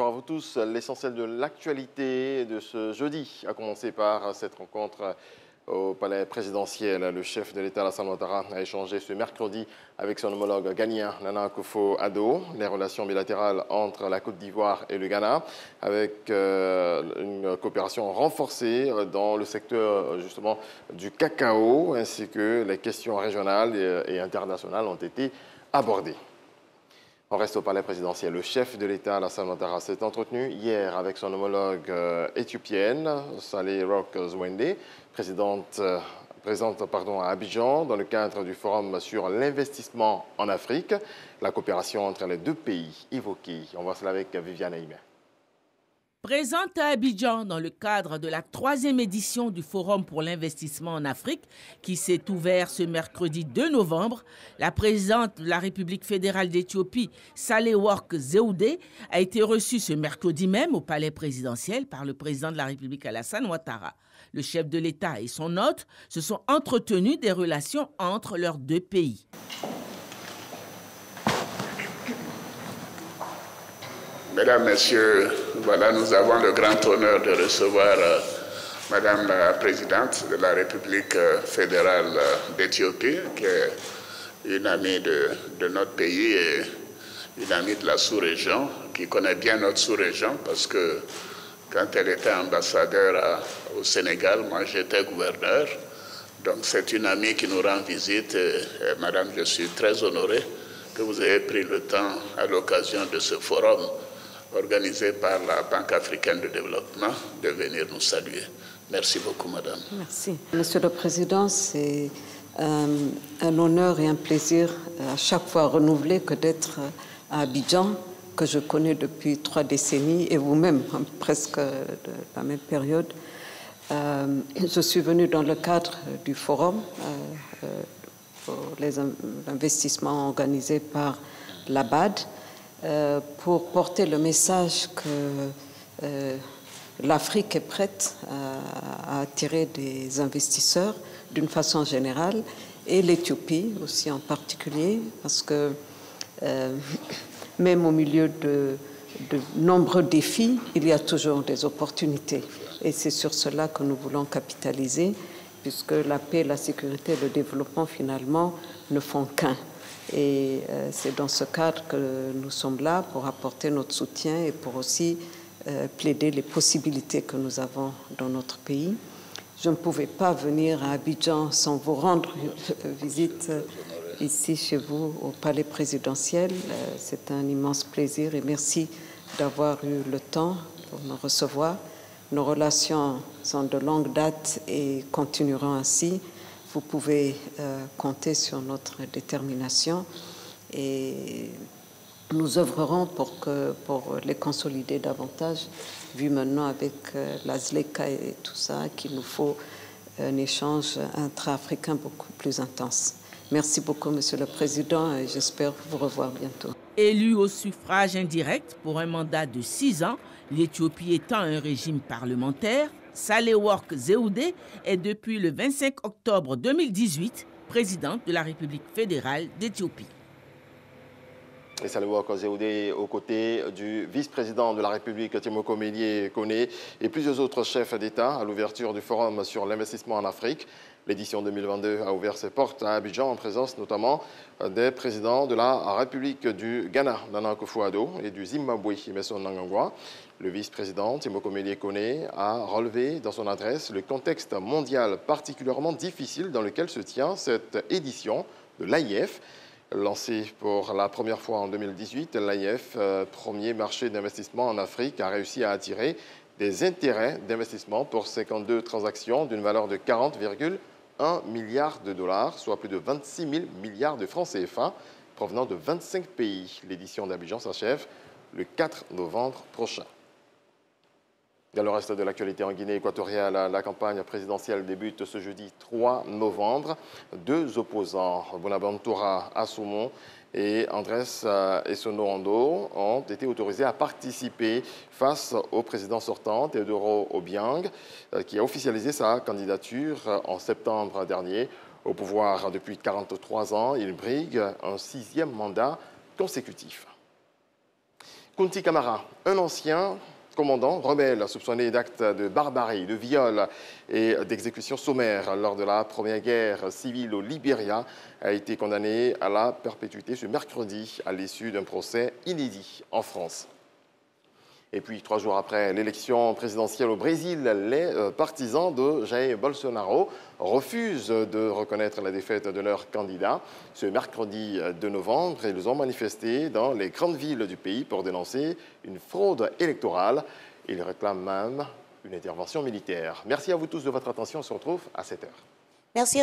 bonjour à vous tous. L'essentiel de l'actualité de ce jeudi a commencé par cette rencontre au palais présidentiel. Le chef de l'État, Alassane Ouattara, a échangé ce mercredi avec son homologue ghanéen, Nana Akufo-Addo, les relations bilatérales entre la Côte d'Ivoire et le Ghana, avec une coopération renforcée dans le secteur justement du cacao, ainsi que les questions régionales et internationales ont été abordées. On reste au palais présidentiel. Le chef de l'État, Alassane Ouattara, s'est entretenu hier avec son homologue éthiopienne, Saleh Roch Zwende, présente à Abidjan dans le cadre du forum sur l'investissement en Afrique, la coopération entre les deux pays évoquée. On voit cela avec Viviane Aïmé. Présente à Abidjan dans le cadre de la 3e édition du Forum pour l'investissement en Afrique, qui s'est ouvert ce mercredi 2 novembre, la présidente de la République fédérale d'Éthiopie, Saleh Roch Zwende, a été reçue ce mercredi même au palais présidentiel par le président de la République Alassane Ouattara. Le chef de l'État et son hôte se sont entretenus des relations entre leurs deux pays. Mesdames, Messieurs, voilà, nous avons le grand honneur de recevoir Madame la Présidente de la République fédérale d'Éthiopie, qui est une amie de notre pays et une amie de la sous-région, qui connaît bien notre sous-région, parce que quand elle était ambassadeur au Sénégal, moi j'étais gouverneur. Donc c'est une amie qui nous rend visite. Et, Madame, je suis très honoré que vous ayez pris le temps à l'occasion de ce forum organisé par la Banque africaine de développement, de venir nous saluer. Merci beaucoup, Madame. Merci. Monsieur le Président, c'est un honneur et un plaisir à chaque fois renouvelé que d'être à Abidjan, que je connais depuis 3 décennies, et vous-même, presque de la même période. Je suis venue dans le cadre du forum pour les investissements organisés par l'ABAD, pour porter le message que l'Afrique est prête à attirer des investisseurs d'une façon générale, et l'Éthiopie aussi en particulier, parce que même au milieu de nombreux défis, il y a toujours des opportunités. Et c'est sur cela que nous voulons capitaliser, puisque la paix, la sécurité et le développement, finalement, ne font qu'un. Et c'est dans ce cadre que nous sommes là pour apporter notre soutien et pour aussi plaider les possibilités que nous avons dans notre pays. Je ne pouvais pas venir à Abidjan sans vous rendre visite ici chez vous au palais présidentiel. C'est un immense plaisir et merci d'avoir eu le temps pour me recevoir. Nos relations sont de longue date et continueront ainsi. Vous pouvez compter sur notre détermination et nous œuvrerons pour les consolider davantage, vu maintenant avec la ZLECA et tout ça, qu'il nous faut un échange intra-africain beaucoup plus intense. Merci beaucoup, Monsieur le Président, et j'espère vous revoir bientôt. Élu au suffrage indirect pour un mandat de 6 ans, l'Éthiopie étant un régime parlementaire, Saleh Roch Zwende est depuis le 25 octobre 2018 présidente de la République fédérale d'Éthiopie. Et Saleh Roch Zwende aux côtés du vice-président de la République, Timoko Mélié Koné, et plusieurs autres chefs d'État à l'ouverture du Forum sur l'investissement en Afrique. L'édition 2022 a ouvert ses portes à Abidjan en présence notamment des présidents de la République du Ghana, Nana Akufo-Addo, et du Zimbabwe, Emmerson Mnangagwa. Le vice-président, Timoko Mélié Koné, a relevé dans son adresse le contexte mondial particulièrement difficile dans lequel se tient cette édition de l'AIF. Lancée pour la première fois en 2018, l'AIF, premier marché d'investissement en Afrique, a réussi à attirer des intérêts d'investissement pour 52 transactions d'une valeur de 40,1 milliards de dollars, soit plus de 26 000 milliards de francs CFA, provenant de 25 pays. L'édition d'Abidjan s'achève le 4 novembre prochain. Dans le reste de l'actualité en Guinée équatoriale, la campagne présidentielle débute ce jeudi 3 novembre. 2 opposants, Bonaventura Assoumon et Andrés Essono-Ando, ont été autorisés à participer face au président sortant, Teodoro Obiang, qui a officialisé sa candidature en septembre dernier. Au pouvoir depuis 43 ans, il brigue un 6e mandat consécutif. Kunti Camara, un ancien commandant rebelle soupçonné d'actes de barbarie, de viol et d'exécution sommaire lors de la première guerre civile au Libéria, a été condamné à la perpétuité ce mercredi à l'issue d'un procès inédit en France. Et puis, 3 jours après l'élection présidentielle au Brésil, les partisans de Jair Bolsonaro refusent de reconnaître la défaite de leur candidat. Ce mercredi 2 novembre, ils ont manifesté dans les grandes villes du pays pour dénoncer une fraude électorale. Ils réclament même une intervention militaire. Merci à vous tous de votre attention. On se retrouve à 7h. Merci.